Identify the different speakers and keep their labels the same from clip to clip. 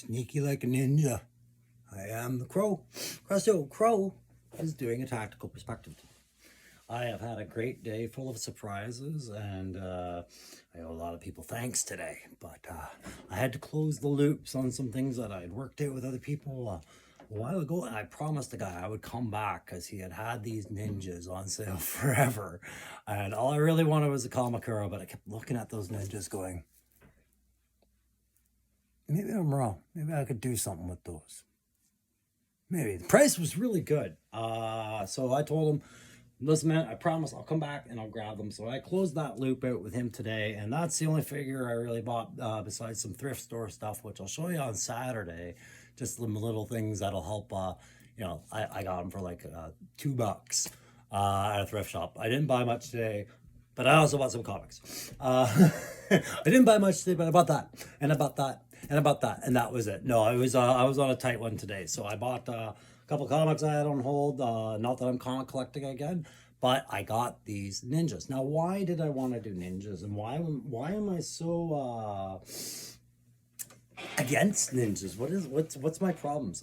Speaker 1: Sneaky like a ninja. I am the Crow. Crusty Old Crow is doing a tactical perspective. I have had a great day full of surprises, and I owe a lot of people thanks today. But I had to close the loops on some things that I had worked out with other people a while ago, and I promised the guy I would come back because he had had these ninjas on sale forever. And all I really wanted was a Kamakura, but I kept looking at those ninjas going, maybe I'm wrong. Maybe I could do something with those. Maybe. The price was really good. So I told him, listen, man, I promise I'll come back and I'll grab them. So I closed that loop out with him today. And that's the only figure I really bought besides some thrift store stuff, which I'll show you on Saturday. Just some little things that'll help. You know, I got them for like $2 at a thrift shop. I didn't buy much today, but I also bought some comics. I didn't buy much today, but I bought that and I bought that and I bought that, and that was it. No, I was on a tight one today, so I bought a couple comics I had on hold. Not that I'm comic collecting again, but I got these ninjas. Now, why did I want to do ninjas, and why am I so against ninjas? What's my problems?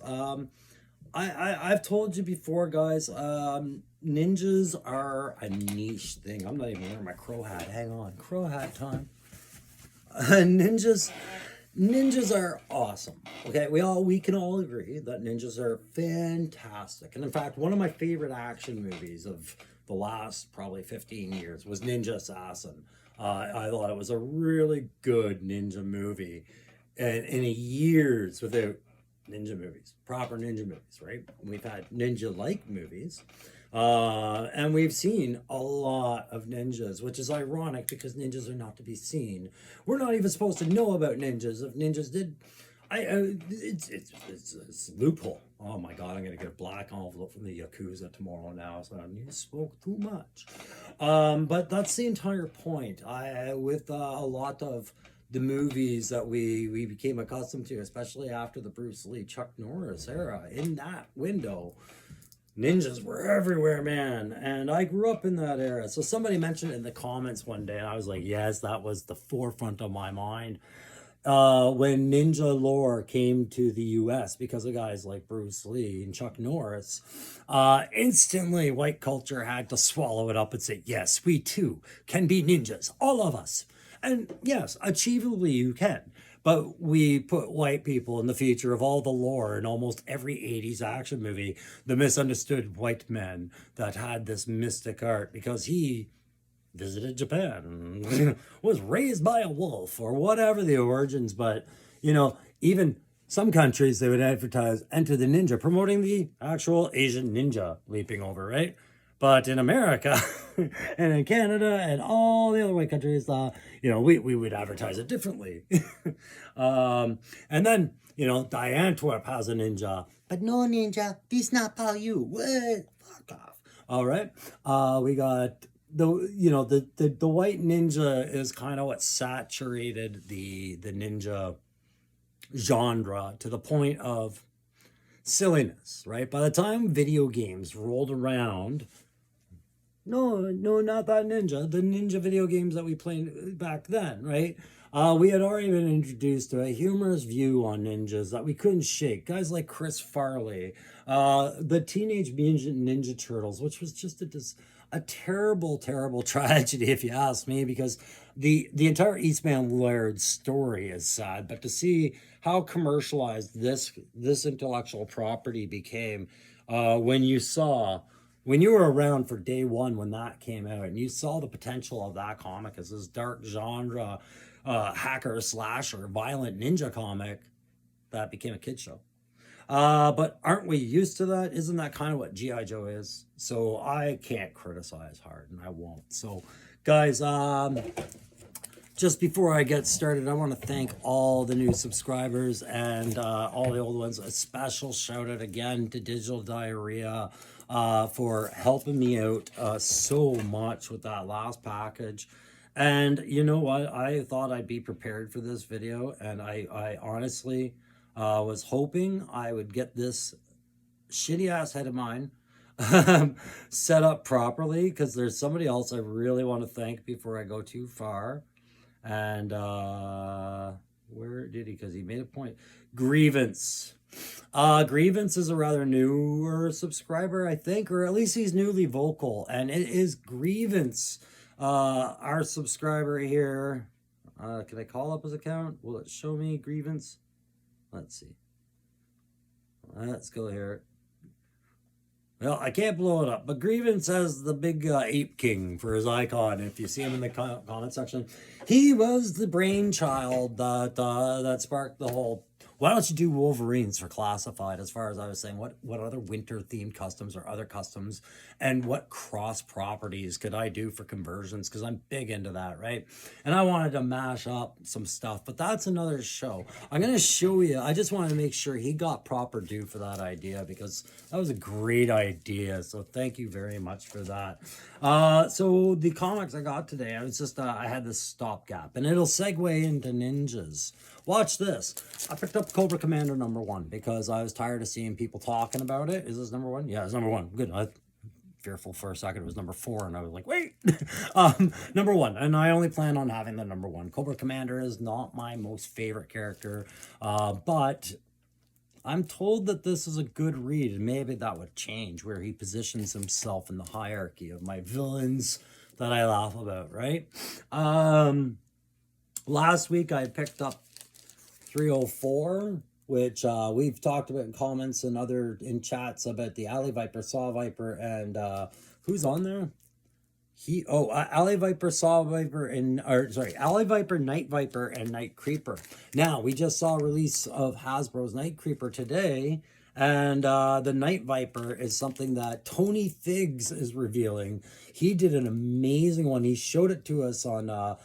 Speaker 1: I've told you before, guys. Ninjas are a niche thing. I'm not even wearing my crow hat. Hang on, crow hat time. Ninjas are awesome. Okay, we can all agree that ninjas are fantastic. And in fact, one of my favorite action movies of the last probably 15 years was Ninja Assassin. I thought it was a really good ninja movie, and in years without ninja movies, proper ninja movies, right? We've had ninja-like movies. And we've seen a lot of ninjas, which is ironic because ninjas are not to be seen. We're not even supposed to know about ninjas. If ninjas did, it's a loophole. Oh my God, I'm gonna get a black envelope from the Yakuza tomorrow now. So you spoke too much. But that's the entire point. With a lot of the movies that we became accustomed to, especially after the Bruce Lee, Chuck Norris era, in that window, ninjas were everywhere, man. And I grew up in that era. So somebody mentioned it in the comments one day, and I was like, yes, that was the forefront of my mind. When ninja lore came to the US because of guys like Bruce Lee and Chuck Norris, instantly white culture had to swallow it up and say, yes, we too can be ninjas, all of us. And yes, achievably you can. But we put white people in the feature of all the lore in almost every 80s action movie, the misunderstood white man that had this mystic art because he visited Japan, was raised by a wolf, or whatever the origins. But, you know, even some countries, they would advertise Enter the Ninja, promoting the actual Asian ninja leaping over, right? But in America and in Canada and all the other white countries, you know, we would advertise it differently. And then, you know, Diane Twerp has a ninja, but no ninja, this not Pao you. What? Fuck off. All right. We got the white ninja is kind of what saturated the ninja genre to the point of silliness, right? By the time video games rolled around, no, not that ninja. The ninja video games that we played back then, right? We had already been introduced to a humorous view on ninjas that we couldn't shake. Guys like Chris Farley, the Teenage Mutant Ninja Turtles, which was just a terrible, terrible tragedy, if you ask me, because the entire Eastman Laird story is sad. But to see how commercialized this intellectual property became, when you were around for day one when that came out, and you saw the potential of that comic as this dark genre, hacker slasher, violent ninja comic, that became a kid's show. But aren't we used to that? Isn't that kind of what GIJoe is? So I can't criticize hard, and I won't. So, guys, just before I get started, I want to thank all the new subscribers and all the old ones. A special shout out again to Digital Diarrhea for helping me out so much with that last package. And you know what? I thought I'd be prepared for this video, and I honestly was hoping I would get this shitty ass head of mine set up properly, because there's somebody else I really want to thank before I go too far. And Where did he? Because he made a point. Grievance. Grievance is a rather newer subscriber, I think, or at least he's newly vocal. And it is Grievance, our subscriber here. Can I call up his account? Will it show me Grievance? Let's see. Let's go here. Well, I can't blow it up, but Grievance has the big ape king for his icon. If you see him in the comment section, he was the brainchild that sparked the whole. Why don't you do Wolverines for classified? As far as I was saying, what other winter themed customs or other customs, and what cross properties could I do for conversions? Because I'm big into that, right? And I wanted to mash up some stuff, but that's another show. I'm gonna show you. I just wanted to make sure he got proper due for that idea, because that was a great idea. So thank you very much for that. So the comics I got today, I was just I had this stopgap, and it'll segue into ninjas. Watch this. I picked up Cobra Commander #1 because I was tired of seeing people talking about it. Is this #1? Yeah, it's #1. Good. I fearful for a second it was #4, and I was like, wait. #1, and I only plan on having the #1. Cobra Commander is not my most favorite character, but I'm told that this is a good read, and maybe that would change where he positions himself in the hierarchy of my villains that I laugh about, right? Last week I picked up 304, which we've talked about in comments and in chats about the Alley Viper, Saw Viper, and who's on there? Alley Viper, Saw Viper, Alley Viper, Night Viper, and Night Creeper. Now, we just saw a release of Hasbro's Night Creeper today, and the Night Viper is something that Tony Figs is revealing. He did an amazing one. He showed it to us on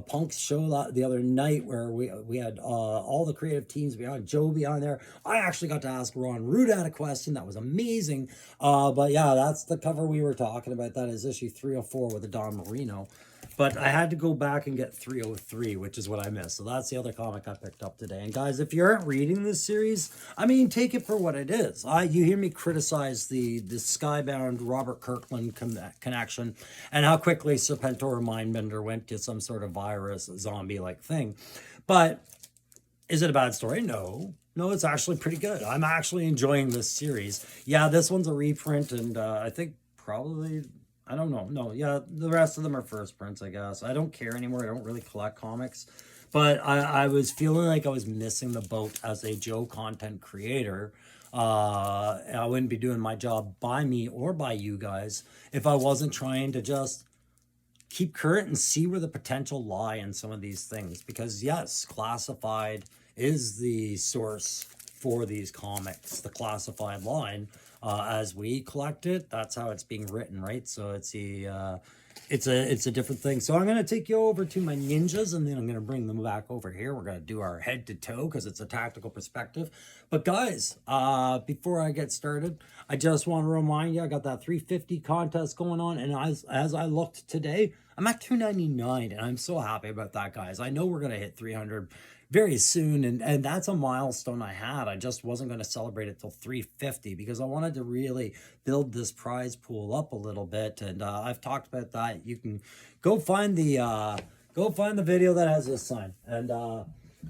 Speaker 1: Punk's show the other night, where we had all the creative teams behind Joe behind there. I actually got to ask Ron Rudat a question that was amazing. But yeah, that's the cover we were talking about. That is issue 304 with the Don Marino. But I had to go back and get 303, which is what I missed. So that's the other comic I picked up today. And guys, if you aren't reading this series, I mean, take it for what it is. You hear me criticize the Skybound Robert Kirkland connection and how quickly Serpentor Mindbender went to some sort of virus, zombie-like thing. But is it a bad story? No. No, it's actually pretty good. I'm actually enjoying this series. Yeah, this one's a reprint, and I think probably... I don't know. No, yeah, the rest of them are first prints, I guess. I don't care anymore. I don't really collect comics. But I was feeling like I was missing the boat as a Joe content creator. I wouldn't be doing my job by me or by you guys if I wasn't trying to just keep current and see where the potential lie in some of these things. Because yes, classified is the source for these comics, the classified line. As we collect it, that's how it's being written, right? So it's a different thing. So I'm going to take you over to my ninjas, and then I'm going to bring them back over here. We're going to do our head to toe because it's a tactical perspective. But guys, before I get started, I just want to remind you, I got that 350 contest going on, and as I looked today, I'm at 299, and I'm so happy about that, guys. I know we're going to hit 300 very soon, and that's a milestone I had. I just wasn't going to celebrate it till 350 because I wanted to really build this prize pool up a little bit, and I've talked about that. You can go find the video that has this sign, and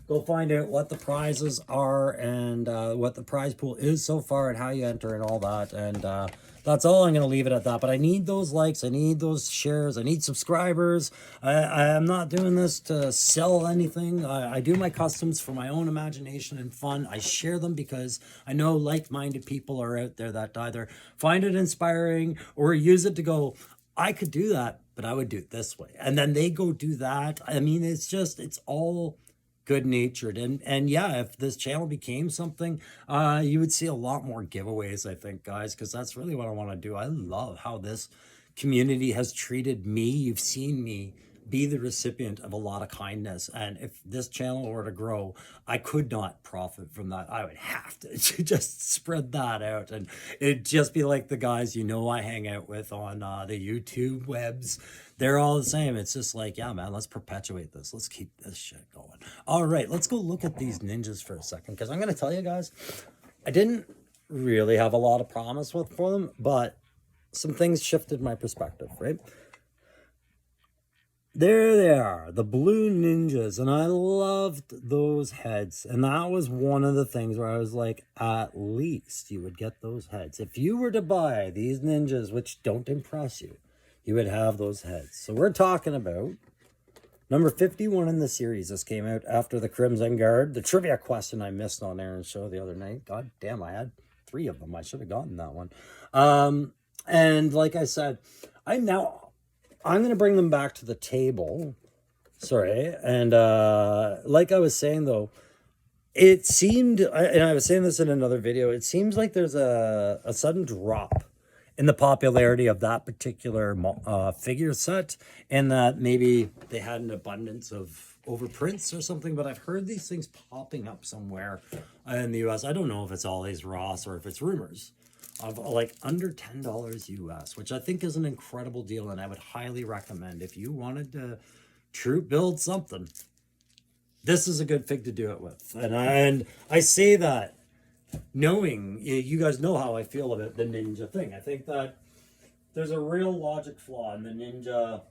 Speaker 1: go find out what the prizes are and what the prize pool is so far and how you enter and all that, and that's all. I'm going to leave it at that. But I need those likes. I need those shares. I need subscribers. I am not doing this to sell anything. I do my customs for my own imagination and fun. I share them because I know like-minded people are out there that either find it inspiring or use it to go, I could do that, but I would do it this way. And then they go do that. I mean, it's all good-natured, and yeah, if this channel became something, you would see a lot more giveaways, I think, guys, because that's really what I want to do. I love how this community has treated me. You've seen me be the recipient of a lot of kindness, and if this channel were to grow, I could not profit from that. I would have to just spread that out, and it'd just be like the guys I hang out with on the YouTube webs. They're all the same. It's just like, yeah, man, let's perpetuate this. Let's keep this shit going. All right, let's go look at these ninjas for a second, because I'm going to tell you guys, I didn't really have a lot of promise for them, but some things shifted my perspective, right? there they are, the blue ninjas, and I loved those heads. And that was one of the things where I was like, at least you would get those heads. If you were to buy these ninjas, which don't impress you, you would have those heads. So we're talking about number 51 in the series. This came out after the Crimson Guard. The trivia question I missed on Aaron's show the other night. God damn, I had 3 of them. I should have gotten that one. And like I said, I'm going to bring them back to the table. Sorry. And like I was saying, though, it seemed, and I was saying this in another video, it seems like there's a sudden drop in the popularity of that particular figure set, and that maybe they had an abundance of overprints or something. But I've heard these things popping up somewhere in the US. I don't know if it's always Ross or if it's rumors of like under $10 US, which I think is an incredible deal, and I would highly recommend if you wanted to troop build something. This is a good fig to do it with. And I say that knowing, you guys know how I feel about the ninja thing. I think that there's a real logic flaw in the ninja,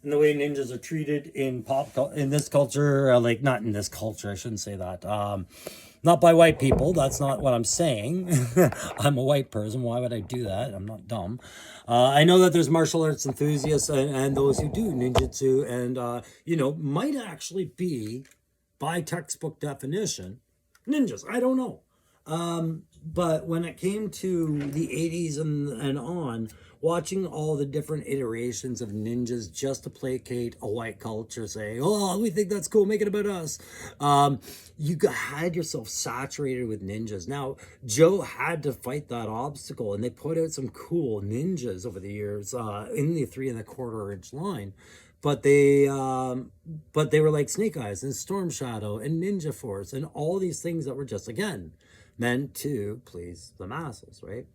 Speaker 1: in the way ninjas are treated in in this culture. Like, not in this culture, I shouldn't say that. Not by white people. That's not what I'm saying. I'm a white person. Why would I do that? I'm not dumb. I know that there's martial arts enthusiasts and those who do ninjutsu and, might actually be, by textbook definition, ninjas. I don't know. But when it came to the 80s and on, watching all the different iterations of ninjas just to placate a white culture, saying, oh, we think that's cool, make it about us. You had yourself saturated with ninjas. Now, Joe had to fight that obstacle, and they put out some cool ninjas over the years in the 3.25-inch line. But they were like Snake Eyes and Storm Shadow and Ninja Force and all these things that were just, again, meant to please the masses, right?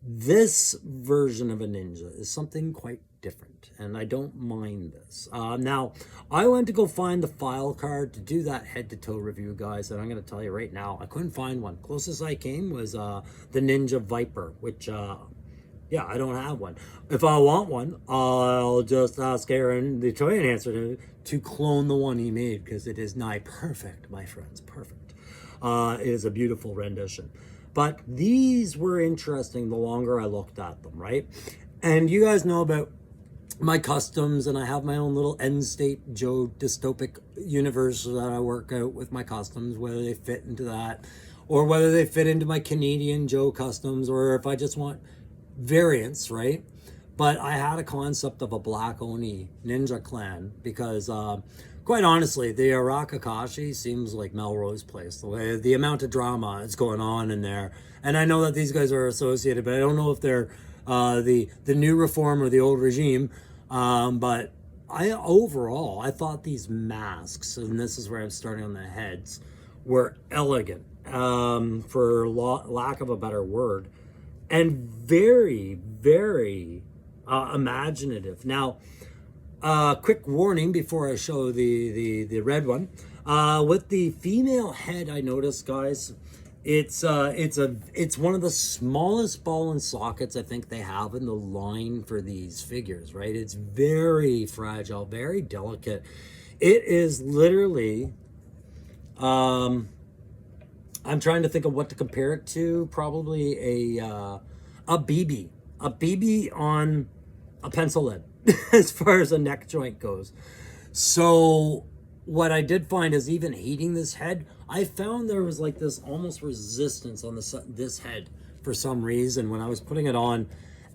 Speaker 1: This version of a ninja is something quite different, and I don't mind this. Now, I went to go find the file card to do that head-to-toe review, guys, and I'm going to tell you right now, I couldn't find one. Closest I came was the Ninja Viper, which... yeah, I don't have one. If I want one, I'll just ask Aaron, the toy enhancer, to clone the one he made, because it is nigh perfect, my friends, perfect. It is a beautiful rendition. But these were interesting the longer I looked at them, right? And you guys know about my customs, and I have my own little end state Joe dystopic universe that I work out with my customs, whether they fit into that, or whether they fit into my Canadian Joe customs, or if I just want variants, right? But I had a concept of a Black Oni ninja clan because quite honestly, the Arakakashi seems like Melrose Place, the way the amount of drama is going on in there. And I know that these guys are associated, but I don't know if they're the new reform or the old regime. But overall I thought these masks, and this is where I'm starting on the heads, were elegant, for lack of a better word, and very, very imaginative. Now, quick warning before I show the red one. With the female head, I noticed, guys, it's one of the smallest ball and sockets I think they have in the line for these figures, right? It's very fragile, very delicate. It is literally, I'm trying to think of what to compare it to. Probably a BB on a pencil lead as far as a neck joint goes. So what I did find is, even heating this head, I found there was like this almost resistance on this head for some reason when I was putting it on,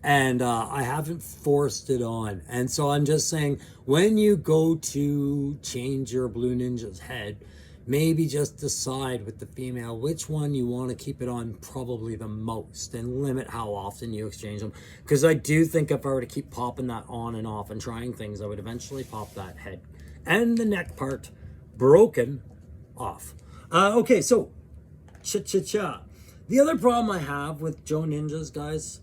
Speaker 1: and I haven't forced it on. And so I'm just saying, when you go to change your Blue Ninja's head, maybe just decide with the female which one you want to keep it on probably the most, and limit how often you exchange them. Because I do think if I were to keep popping that on and off and trying things, I would eventually pop that head and the neck part broken off. Okay, so cha-cha-cha. The other problem I have with Joe Ninjas, guys,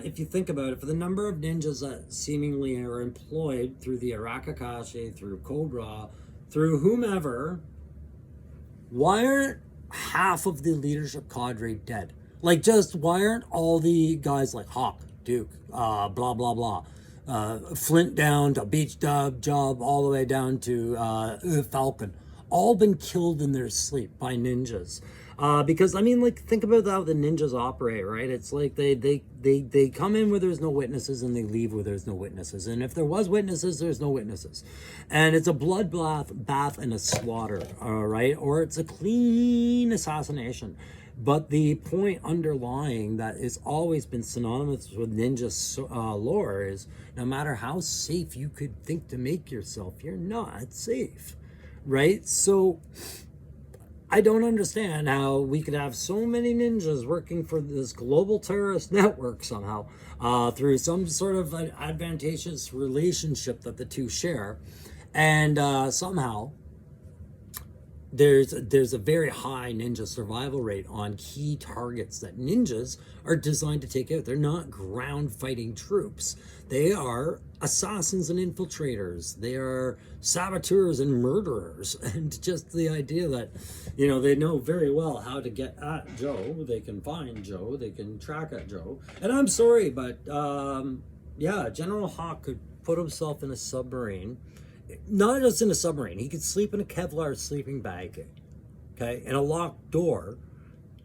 Speaker 1: if you think about it, for the number of ninjas that seemingly are employed through the Arakakashi, through Cobra, through whomever, why aren't half of the leadership cadre dead? Like, just why aren't all the guys like Hawk, Duke, blah, blah, blah, Flint down to Beach Job, all the way down to Falcon, all been killed in their sleep by ninjas. Because I mean, like, think about how the ninjas operate, right? It's like they come in where there's no witnesses and they leave where there's no witnesses. And if there was witnesses, there's no witnesses. And it's a bath and a slaughter, all right? Or it's a clean assassination. But the point underlying that has always been synonymous with ninja lore is no matter how safe you could think to make yourself, you're not safe, right? So I don't understand how we could have so many ninjas working for this global terrorist network somehow through some sort of an advantageous relationship that the two share. And somehow there's a very high ninja survival rate on key targets that ninjas are designed to take out. They're not ground fighting troops. They are assassins and infiltrators. They are saboteurs and murderers. And just the idea that, you know, they know very well how to get at Joe. They can find Joe. They can track at Joe. And I'm sorry, but yeah, General Hawk could put himself in a submarine. Not just in a submarine. He could sleep in a Kevlar sleeping bag, okay, and a locked door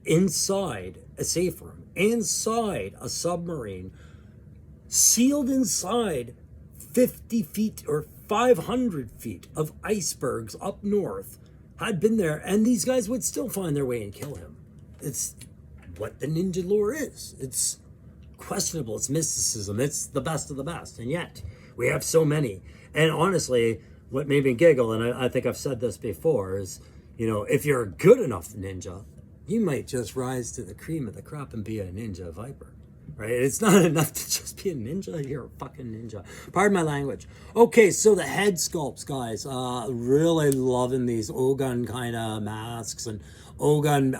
Speaker 1: inside a safe room, inside a submarine, sealed inside 50 feet or 500 feet of icebergs up north, had been there, and these guys would still find their way and kill him. It's what the ninja lore is. It's questionable. It's mysticism. It's the best of the best. And yet, we have so many. And honestly, what made me giggle, and I think I've said this before, is, you know, if you're a good enough ninja, you might just rise to the cream of the crop and be a ninja viper, right? It's not enough to just be a ninja. You're a fucking ninja. Pardon my language. Okay, so the head sculpts, guys. Really loving these Ogun kind of masks. And Ogun,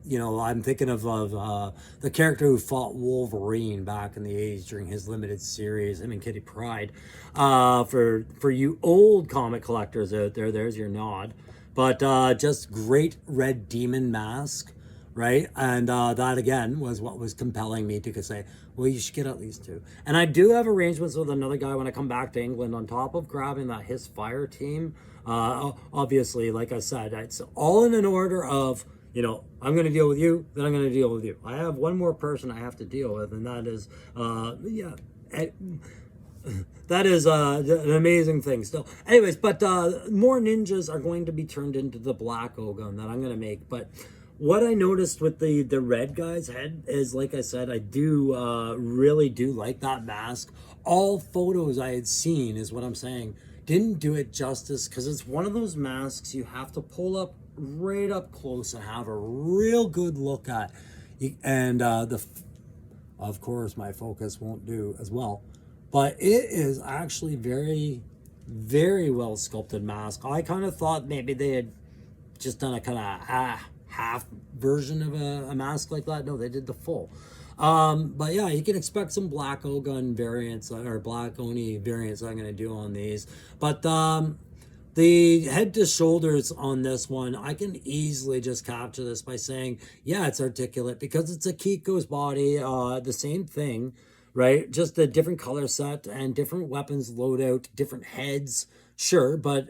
Speaker 1: you know, I'm thinking of the character who fought Wolverine back in the 80s during his limited series, him and Kitty Pryde. For you old comic collectors out there, there's your nod. But just great red demon mask, right? And that again was what was compelling me to say, well, you should get at least two. And I do have arrangements with another guy when I come back to England, on top of grabbing that His Fire team. Obviously, like I said, it's all in an order of, you know, I'm going to deal with you, then I'm going to deal with you. I have one more person I have to deal with, and that is, that is an amazing thing still. Anyways, but more ninjas are going to be turned into the black Ogun that I'm going to make. But what I noticed with the red guy's head is, like I said, I do really do like that mask. All photos I had seen, is what I'm saying, didn't do it justice, because it's one of those masks you have to pull up right up close and have a real good look at. And of course, my focus won't do as well. But it is actually very, very well sculpted mask. I kind of thought maybe they had just done a kind of half version of a mask like that. No, they did the full. But yeah, you can expect some black Ogun variants, or black Oni variants I'm going to do on these. But the head to shoulders on this one, I can easily just capture this by saying, yeah, it's articulate, because it's a Kiko's body, the same thing. Right? Just a different color set and different weapons loadout, different heads, sure, but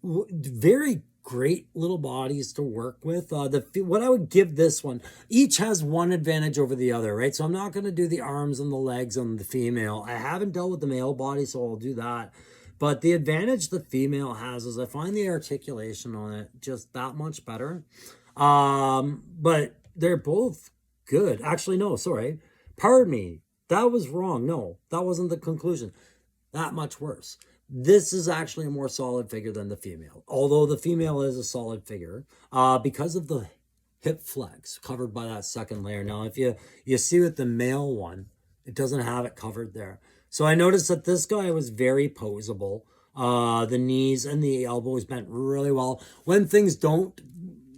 Speaker 1: very great little bodies to work with. What I would give this one, each has one advantage over the other, right? So I'm not going to do the arms and the legs on the female. I haven't dealt with the male body, so I'll do that. But the advantage the female has is I find the articulation on it just that much better. But they're both good. Actually, no, sorry. Pardon me, that was wrong. No, that wasn't the conclusion. That much worse. This is actually a more solid figure than the female. Although the female is a solid figure, because of the hip flex covered by that second layer. Now, if you see with the male one, it doesn't have it covered there. So I noticed that this guy was very posable. The knees and the elbows bent really well. When things don't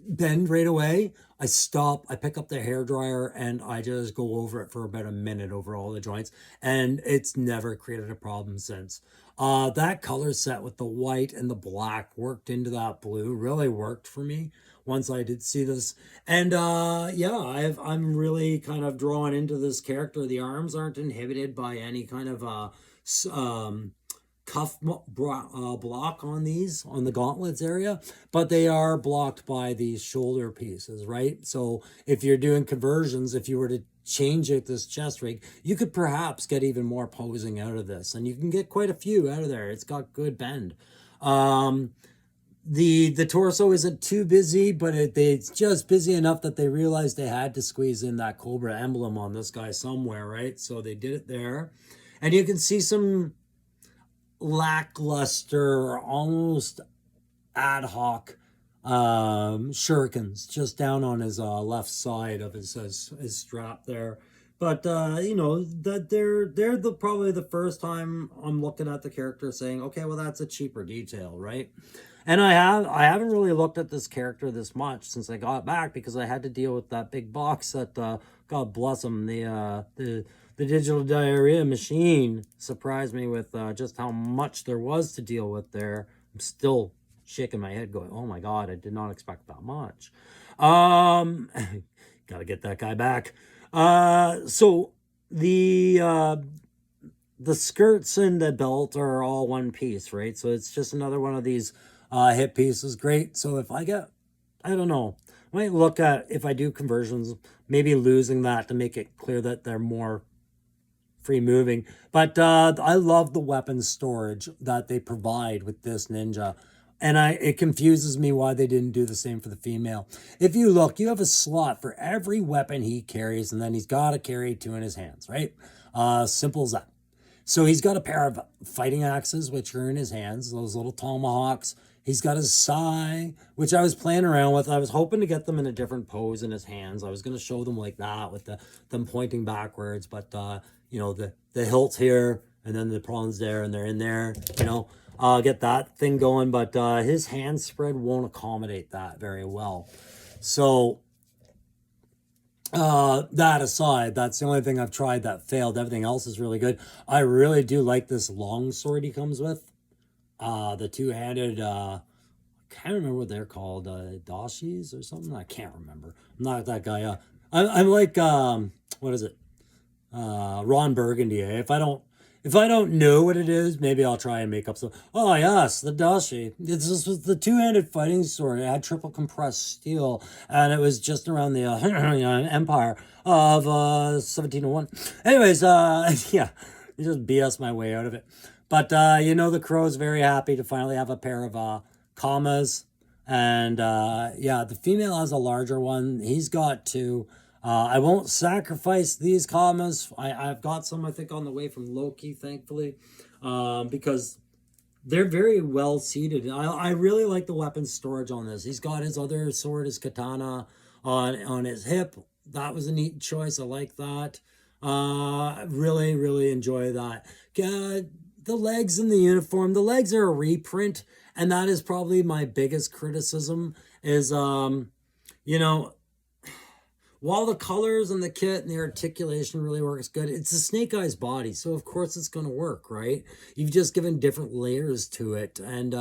Speaker 1: bend right away, I stop, I pick up the hairdryer, and I just go over it for about a minute over all the joints, and it's never created a problem since. That color set with the white and the black worked into that blue really worked for me. once I did see this. And yeah, I'm really kind of drawn into this character. The arms aren't inhibited by any kind of block on these, on the gauntlets area, but they are blocked by these shoulder pieces, right? So if you're doing conversions, if you were to change out this chest rig, you could perhaps get even more posing out of this, and you can get quite a few out of there. It's got good bend. The torso isn't too busy, but it's just busy enough that they realized they had to squeeze in that Cobra emblem on this guy somewhere, right? So they did it there. And you can see some lackluster, almost ad hoc shurikens just down on his left side of his strap there. But you know, that they're probably the first time I'm looking at the character saying, okay, well, that's a cheaper detail, right? And I haven't really looked at this character this much since I got back, because I had to deal with that big box that God bless him, the digital diarrhea machine surprised me with just how much there was to deal with there. I'm still shaking my head going, oh my God, I did not expect that much. Gotta get that guy back. So the skirts and the belt are all one piece, right? So it's just another one of these hip pieces. Great. So if I don't know, I might look at, if I do conversions, maybe losing that to make it clear that they're more free moving. But I love the weapon storage that they provide with this ninja. And it confuses me why they didn't do the same for the female. If you look, you have a slot for every weapon he carries, and then he's got to carry 2 in his hands, right? Simple as that. So he's got a pair of fighting axes, which are in his hands, those little tomahawks. He's got his sai, which I was playing around with. I was hoping to get them in a different pose in his hands. I was going to show them like that with them pointing backwards, but you know, the hilt's here, and then the prongs there, and they're in there, you know. Get that thing going, but his hand spread won't accommodate that very well. So that aside, that's the only thing I've tried that failed. Everything else is really good. I really do like this long sword he comes with. The two-handed, I can't remember what they're called, dashis or something. I can't remember. I'm not that guy. I'm like, what is it? Ron Burgundy. If I don't know what it is, maybe I'll try and make up some. Oh yes, the dashi. This was the two-handed fighting sword. It had triple compressed steel, and it was just around the empire of 1701. Anyways, yeah, just BS my way out of it. But you know, the Crow's very happy to finally have a pair of commas, and yeah, the female has a larger one. He's got 2. I won't sacrifice these commas. I've got some, I think, on the way from Loki, thankfully, because they're very well seated. I really like the weapon storage on this. He's got his other sword, his katana, on his hip. That was a neat choice. I like that. Really, really enjoy that. The legs in the uniform. The legs are a reprint, and that is probably my biggest criticism. Is you know, while the colors and the kit and the articulation really works good, it's a Snake Eyes body, so of course it's going to work, right? You've just given different layers to it, and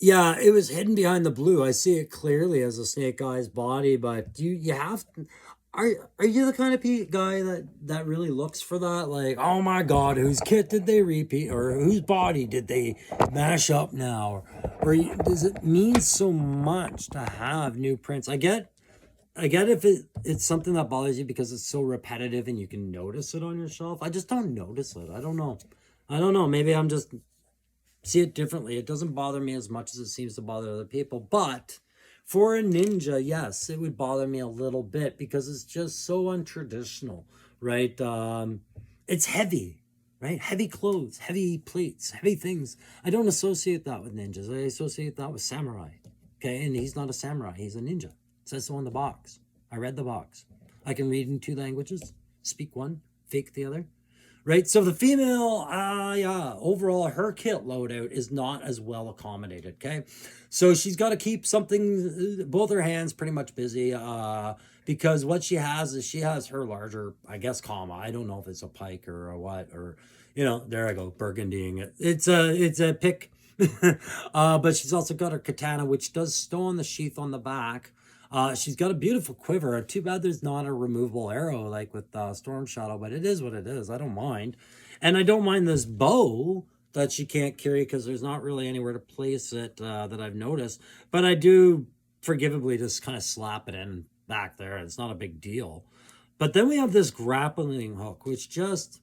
Speaker 1: yeah, it was hidden behind the blue. I see it clearly as a Snake Eyes body, but you have to, are you the kind of guy that really looks for that? Like, oh my God, whose kit did they repeat, or whose body did they mash up now? Or does it mean so much to have new prints? I get if it's something that bothers you because it's so repetitive and you can notice it on your shelf. I just don't notice it. I don't know. Maybe I'm just see it differently. It doesn't bother me as much as it seems to bother other people. But for a ninja, yes, it would bother me a little bit because it's just so untraditional, right? It's heavy, right? Heavy clothes, heavy plates, heavy things. I don't associate that with ninjas. I associate that with samurai. Okay, and he's not a samurai. He's a ninja. It says so on the box. I read the box. I can read in 2 languages, speak one, fake the other. Right, so the female, yeah, overall, her kit loadout is not as well accommodated, okay? So she's got to keep something, both her hands pretty much busy, because what she has is she has her larger, I guess, comma. I don't know if it's a pike or a what, or, there I go, burgundying it. It's a pick. But she's also got her katana, which does stow on the sheath on the back. She's got a beautiful quiver. Too bad there's not a removable arrow like with Storm Shadow, but it is what it is. I don't mind. And I don't mind this bow that she can't carry because there's not really anywhere to place it that I've noticed. But I do forgivably just kind of slap it in back there. It's not a big deal. But then we have this grappling hook, which just...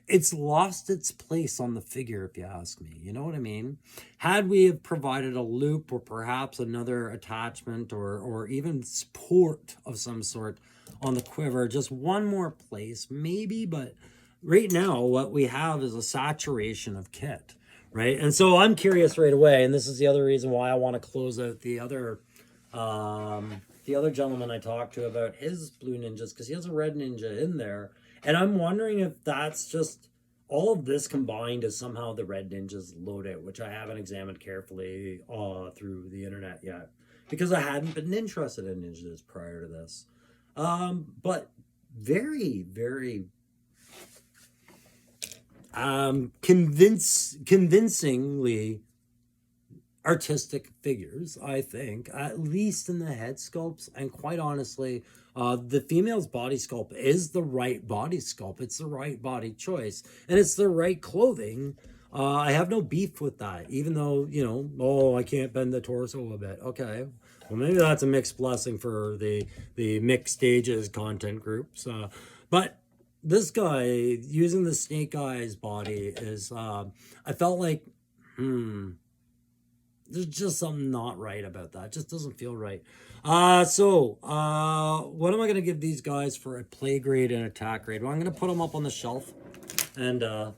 Speaker 1: it's lost its place on the figure, if you ask me. You know what I mean? Had we have provided a loop or perhaps another attachment or even support of some sort on the quiver, just one more place, maybe, but right now what we have is a saturation of kit, right? And so I'm curious right away, and this is the other reason why I want to close out the other gentleman I talked to about his blue ninjas, because he has a red ninja in there. And I'm wondering if that's just all of this combined is somehow the red ninja's loadout, which I haven't examined carefully through the internet yet, because I hadn't been interested in ninjas prior to this. But very, very convincingly artistic figures, I think, at least in the head sculpts. And quite honestly, the female's body sculpt is the right body sculpt. It's the right body choice, and it's the right clothing. I have no beef with that, even though, I can't bend the torso a bit. Okay, well, maybe that's a mixed blessing for the mixed stages content groups. But this guy using the snake eyes body is, I felt like, there's just something not right about that. It just doesn't feel right. So what am I going to give these guys for a play grade and attack grade? Well, I'm going to put them up on the shelf, and I'll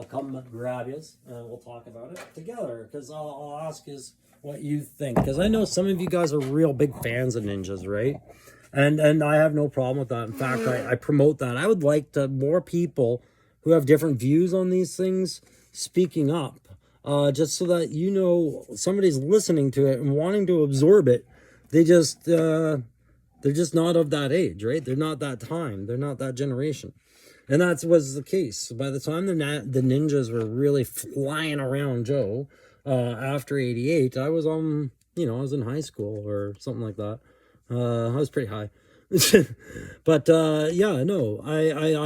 Speaker 1: come grab you, and we'll talk about it together, because I'll ask you what you think, because I know some of you guys are real big fans of ninjas, right? And I have no problem with that. In fact, I promote that. I would like more people who have different views on these things speaking up. Just so that somebody's listening to it and wanting to absorb it. They're just not of that age, right? They're not that time. They're not that generation. And that was the case. By the time the ninjas were really flying around Joe, after 88, I was I was in high school or something like that. I was pretty high. But I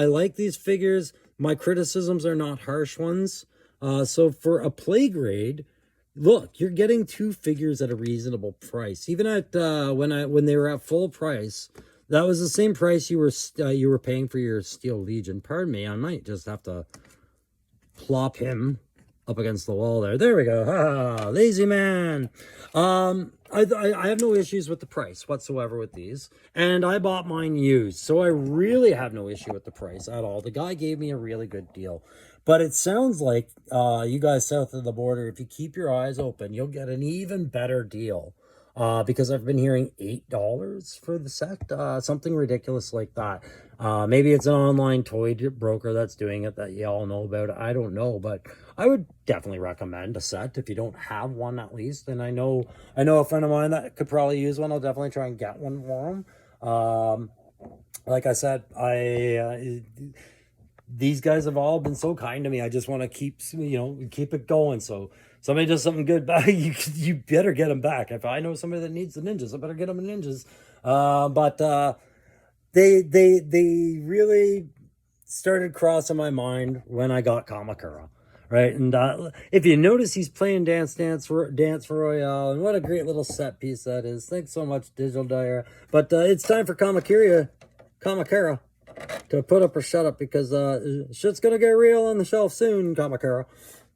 Speaker 1: like these figures. My criticisms are not harsh ones. So for a play grade, look, you're getting two figures at a reasonable price. Even at when they were at full price, that was the same price you were paying for your Steel Legion. Pardon me, I might just have to plop him up against the wall there. There we go. Ha, lazy man. I have no issues with the price whatsoever with these, and I bought mine used, so I really have no issue with the price at all. The guy gave me a really good deal. But it sounds like you guys south of the border, if you keep your eyes open, you'll get an even better deal. Because I've been hearing $8 for the set, something ridiculous like that. Maybe it's an online toy broker that's doing it that you all know about. I don't know, but I would definitely recommend a set if you don't have one at least. And I know a friend of mine that could probably use one. I'll definitely try and get one for him. Like I said, these guys have all been so kind to me. I just want to keep it going. So somebody does something good, you better get them back. If I know somebody that needs the ninjas, I better get them the ninjas. But they really started crossing my mind when I got Kamakura, right? And if you notice, he's playing Dance Royale, and what a great little set piece that is. Thanks so much, Digital Dire. But it's time for Kamakura to put up or shut up, because shit's gonna get real on the shelf soon, Kamakura,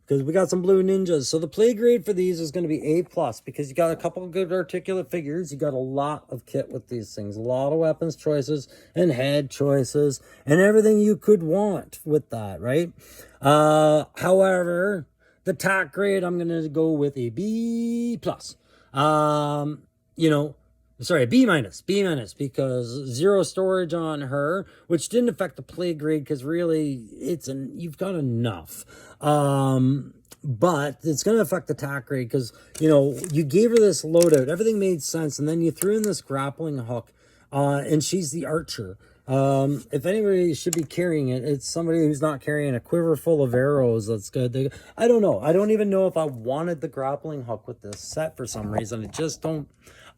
Speaker 1: because we got some blue ninjas. So the play grade for these is going to be A+, because you got a couple of good articulate figures. You got a lot of kit with these things, a lot of weapons choices and head choices and everything you could want with that, right? However, the tack grade, I'm going to go with a B+. Sorry, B-, because 0 storage on her, which didn't affect the play grade, because really you've got enough. But it's going to affect the attack grade, because, you gave her this loadout, everything made sense, and then you threw in this grappling hook and she's the archer. If anybody should be carrying it, it's somebody who's not carrying a quiver full of arrows. That's good. I don't know. I don't even know if I wanted the grappling hook with this set for some reason. It just don't.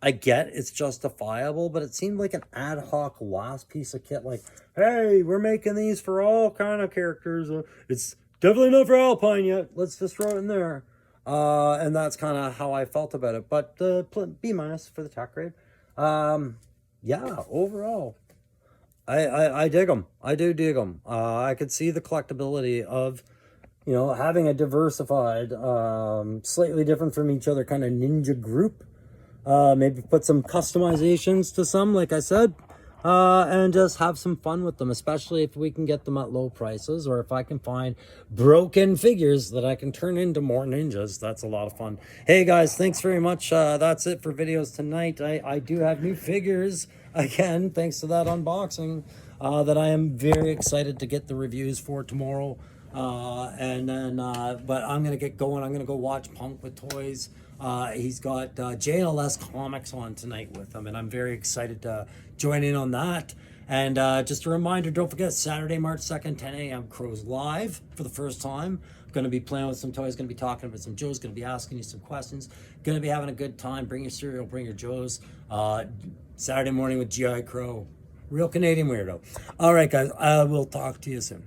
Speaker 1: I get it's justifiable, but it seemed like an ad hoc last piece of kit. Like, hey, we're making these for all kind of characters. It's definitely not for Alpine yet. Let's just throw it in there. And that's kind of how I felt about it. But B- for the tech grade. Yeah, overall, I dig them. I do dig them. I could see the collectability of, having a diversified, slightly different from each other kind of ninja group. Maybe put some customizations to some, like I said, and just have some fun with them, especially if we can get them at low prices, or if I can find broken figures that I can turn into more ninjas. That's a lot of fun. Hey guys, thanks very much. That's it for videos tonight. I do have new figures again, thanks to that unboxing, that I am very excited to get the reviews for tomorrow. And then, but I'm going to get going. I'm going to go watch Punk with Toys. He's got JLS Comics on tonight with him, and I'm very excited to join in on that. And just a reminder, don't forget, Saturday, March 2nd, 10 a.m. Crow's Live for the first time. Going to be playing with some toys, going to be talking about some Joes, going to be asking you some questions, going to be having a good time. Bring your cereal, bring your Joes. Saturday morning with GIJoe. Real Canadian weirdo. All right, guys, I will talk to you soon.